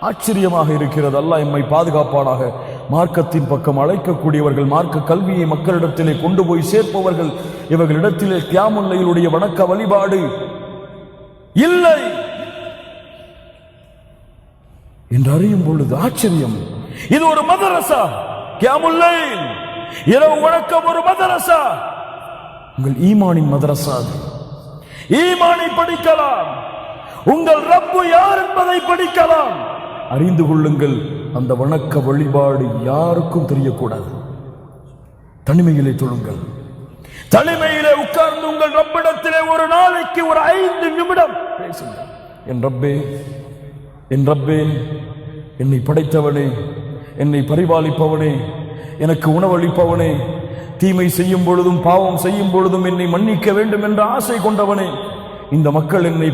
ஆச்சரியமாக இருக்கிறது. அல்லாஹ் எம்மை பாதுகாப்பானாக. மார்க்கத்தின் பக்கம் அழைக்கக்கூடியவர்கள், மார்க்க கல்வியை மக்களிடத்திலே கொண்டு போய் சேர்ப்பவர்கள், இவர்களிடத்திலே கியாமுல் லைலுடைய வணக்க வழிபாடு இல்லை என்று அறியும் பொழுது ஆச்சரியம். இது ஒரு மதரசா. கியாமுல் லைல் இரவு வணக்கம் ஒரு மதரசா. உங்கள் ஈமானின் மதரசா. ஈமானை படிக்கலாம், உங்கள் ரப்பு யார் என்பதை படிக்கலாம். அறிந்து கொள்ளுங்கள், அந்த வணக்க வழிபாடு யாருக்கும் தெரியக்கூடாது. தனிமையிலே தொழுங்கள், தனிமையிலே உட்கார்ந்து உங்கள் ரப்பிடத்திலே ஒரு நாளைக்கு ஒரு 5 நிமிடம் பேசுங்கள். என் ரப்பே, என் ரப்பே, என்னை படைத்தவனே, என்னை பரிபாலிப்பவனே, எனக்கு உணவளிப்பவனே, தீமை செய்யும் பொழுதும் பாவம் செய்யும் பொழுதும் என்னை மன்னிக்க வேண்டும் என்ற ஆசை கொண்டவனே, இந்த மக்கள் என்னை